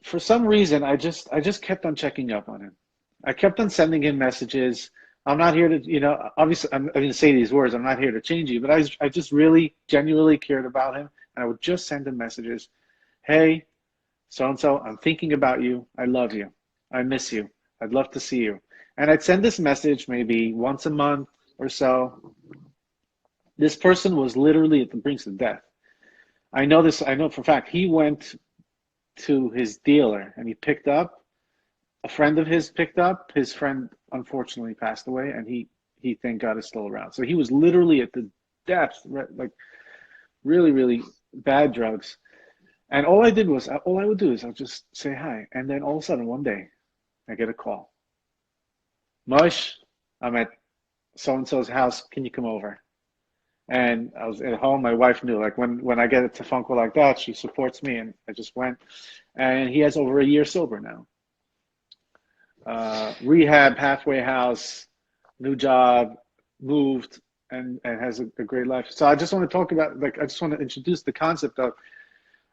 for some reason, I just kept on checking up on him. I kept on sending him messages. I'm not here to, obviously, I didn't say these words. I'm not here to change you, but I just really genuinely cared about him, and I would just send him messages. Hey, so and so, I'm thinking about you. I love you. I miss you. I'd love to see you. And I'd send this message maybe once a month or so. This person was literally at the brink of death. I know this. I know for a fact. He went to his dealer and he picked up, a friend of his picked up. His friend unfortunately passed away, and he thank God is still around. So he was literally at the depths, like really, really bad drugs. And all I would do is I'll just say hi. And then all of a sudden one day I get a call. Moish, I'm at so-and-so's house. Can you come over? And I was at home. My wife knew, like when I get a tefunkel like that, she supports me, and I just went. And he has over a year sober now. Rehab, halfway house, new job, moved, and has a great life. So I just want to talk about, like, I just want to introduce the concept of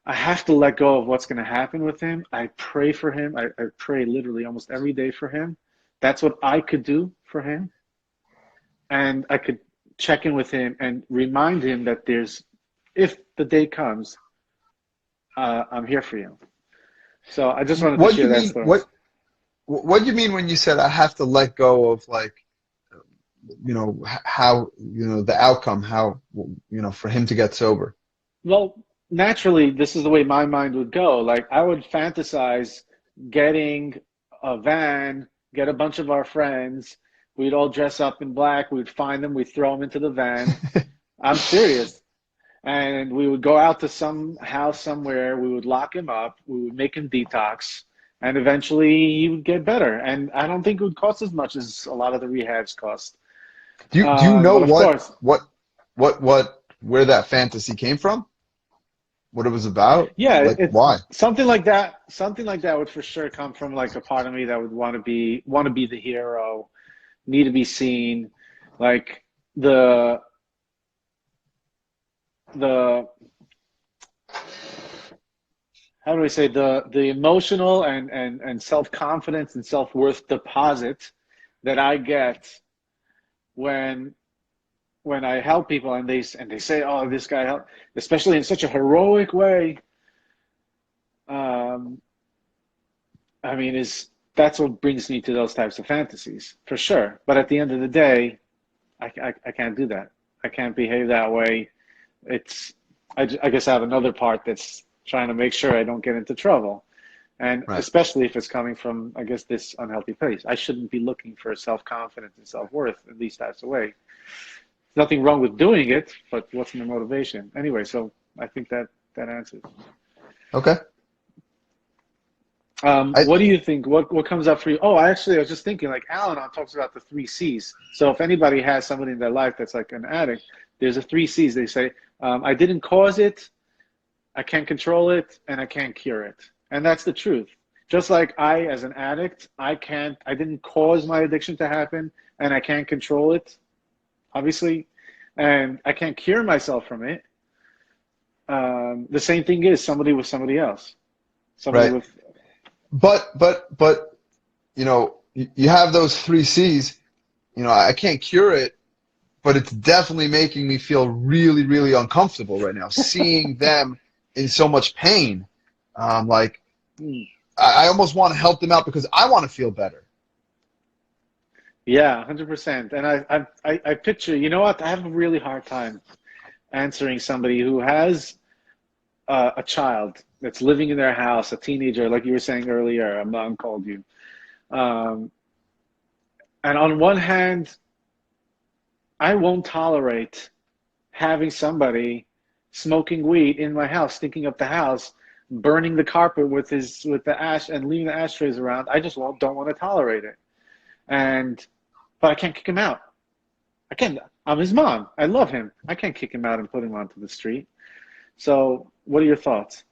I have to let go of what's going to happen with him. I pray for him. I pray literally almost every day for him. That's what I could do for him. And I could check in with him and remind him that if the day comes, I'm here for you. So I just wanted to What do share you that mean? story. What do you mean when you said I have to let go of, like, how, the outcome, how, for him to get sober? Well, naturally, this is the way my mind would go. Like, I would fantasize getting a van, get a bunch of our friends. We'd all dress up in black. We'd find them. We'd throw them into the van. I'm serious. And we would go out to some house somewhere. We would lock him up. We would make him detox. And eventually he would get better. And I don't think it would cost as much as a lot of the rehabs cost. Do you know But of course, where that fantasy came from? What it was about? yeah, Like, it's why? something like that. Something like that would for sure come from like a part of me that would want to be the hero, need to be seen, like the the how do I say, the emotional and self-confidence and self-worth deposit that I get when I help people, and they say, oh, this guy helped, especially in such a heroic way. um, I mean, that's what brings me to those types of fantasies for sure. But at the end of the day, I can't do that. I can't behave that way. It's I guess I have another part that's trying to make sure I don't get into trouble, and Right. especially if it's coming from, I guess, this unhealthy place. I shouldn't be looking for self-confidence and self-worth in these types of ways. Nothing wrong with doing it, but what's the motivation anyway? So I think that answers. Okay. I What do you think? What comes up for you? Oh, I was just thinking, like, Al-Anon talks about the three C's. So if anybody has somebody in their life that's like an addict, there's a three C's. They say, I didn't cause it, I can't control it, and I can't cure it. And that's the truth. Just like I, as an addict, I didn't cause my addiction to happen, and I can't control it, obviously, and I can't cure myself from it. The same thing is somebody with somebody else, somebody right. with. But you have those three C's. I can't cure it, but it's definitely making me feel really, really uncomfortable right now. Seeing them in so much pain, like, Hmm. I almost want to help them out because I want to feel better. Yeah, 100%. And I picture, you know what? I have a really hard time answering somebody who has a child that's living in their house, a teenager, like you were saying earlier. A mom called you. Um, and on one hand, I won't tolerate having somebody smoking weed in my house, stinking up the house, burning the carpet with the ash and leaving the ashtrays around. I just don't want to tolerate it. But I can't kick him out. I can't. I'm his mom. I love him. I can't kick him out and put him onto the street. So, what are your thoughts?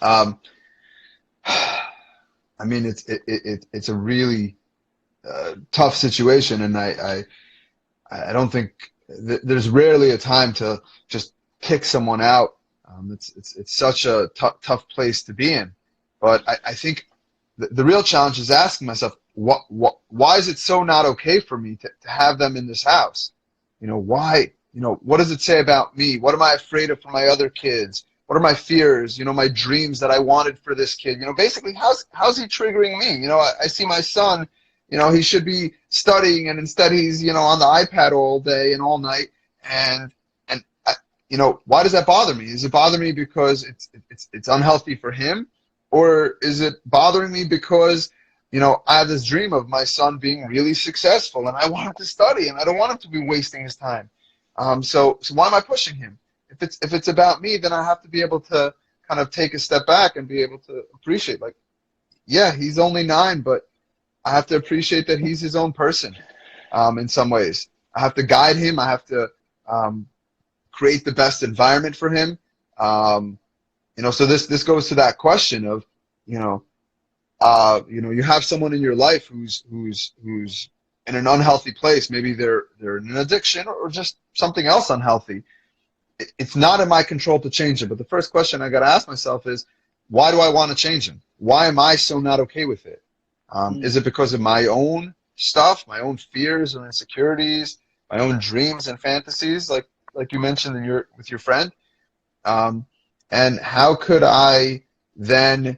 Um, I mean, it's a really tough situation, and I don't think there's rarely a time to just kick someone out. It's such a tough place to be in. But I think the real challenge is asking myself, why is it so not okay for me to have them in this house? Why? What does it say about me? What am I afraid of for my other kids? What are my fears? My dreams that I wanted for this kid. Basically, how's he triggering me? I see my son. He should be studying, and instead he's on the iPad all day and all night. And why does that bother me? Does it bother me because it's unhealthy for him, or is it bothering me because I have this dream of my son being really successful, and I want him to study, and I don't want him to be wasting his time. So why am I pushing him? If it's about me, then I have to be able to kind of take a step back and be able to appreciate, like, yeah, he's only 9, but I have to appreciate that he's his own person. In some ways, I have to guide him. I have to create the best environment for him. So this goes to that question of, you have someone in your life who's in an unhealthy place. Maybe they're in an addiction or just something else unhealthy. It's not in my control to change it. But the first question I got to ask myself is, why do I want to change him? Why am I so not okay with it? Is it because of my own stuff, my own fears and insecurities, my own dreams and fantasies, like you mentioned with your friend? And how could I then,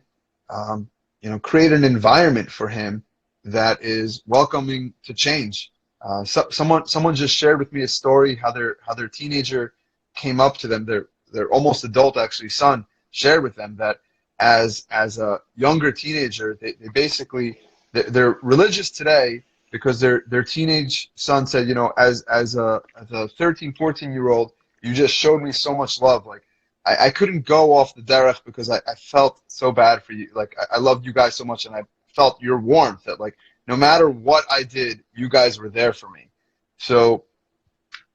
create an environment for him that is welcoming to change? Someone just shared with me a story how their teenager came up to them, their almost adult actually son shared with them that as a younger teenager, they basically they're religious today because their teenage son said, as a 13, 14-year-old, you just showed me so much love. Like, I couldn't go off the derech because I felt so bad for you. Like, I loved you guys so much, and I felt your warmth that, like, no matter what I did, you guys were there for me. So,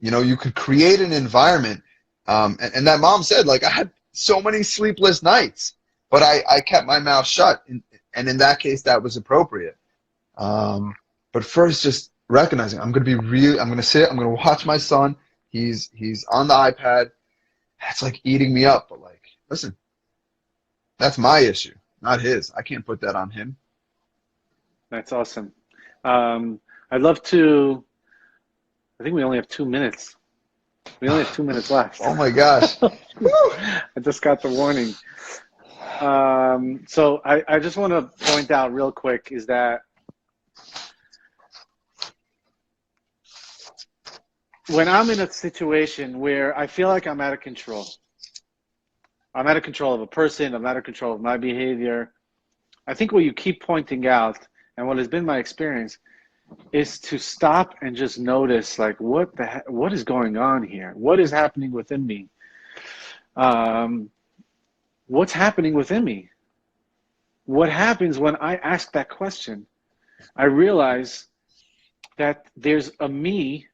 you could create an environment. And that mom said, like, I had so many sleepless nights, but I kept my mouth shut. And in that case, that was appropriate. But first, just recognizing, I'm going to sit, I'm going to watch my son. He's on the iPad. That's like eating me up. But, like, listen, that's my issue, not his. I can't put that on him. That's awesome. I'd love to, I think we only have 2 minutes. We only have 2 minutes left. Oh my gosh. I just got the warning. So I just want to point out real quick is that when I'm in a situation where I feel like I'm out of control of a person, I'm out of control of my behavior, I think what you keep pointing out, and what has been my experience, is to stop and just notice, like, what is going on here? What is happening within me? What's happening within me? What happens when I ask that question? I realize that there's a me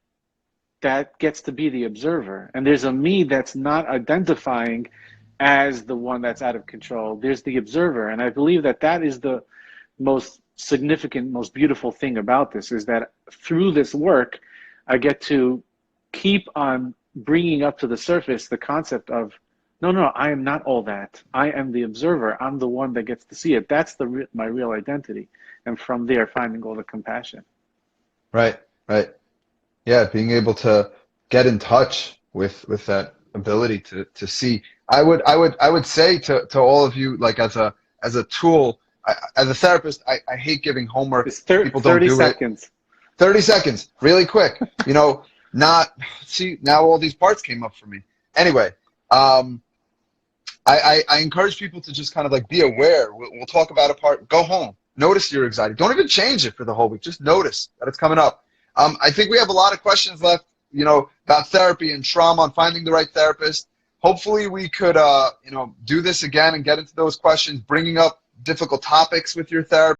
that gets to be the observer, and there's a me that's not identifying as the one that's out of control. There's the observer, and I believe that is the most significant, most beautiful thing about this, is that through this work, I get to keep on bringing up to the surface the concept of, no, I am not all that. I am the observer. I'm the one that gets to see it. That's my real identity. And from there, finding all the compassion. Right. Yeah, being able to get in touch with that ability to see. I would say to all of you, like, as a tool, as a therapist, I hate giving homework. It's People don't 30 do seconds. it. 30 seconds, really quick. See, now all these parts came up for me. Anyway, I encourage people to just kind of, like, be aware. We'll talk about a part. Go home. Notice your anxiety. Don't even change it for the whole week. Just notice that it's coming up. I think we have a lot of questions left, about therapy and trauma and finding the right therapist. Hopefully we could, do this again and get into those questions, bringing up difficult topics with your therapist.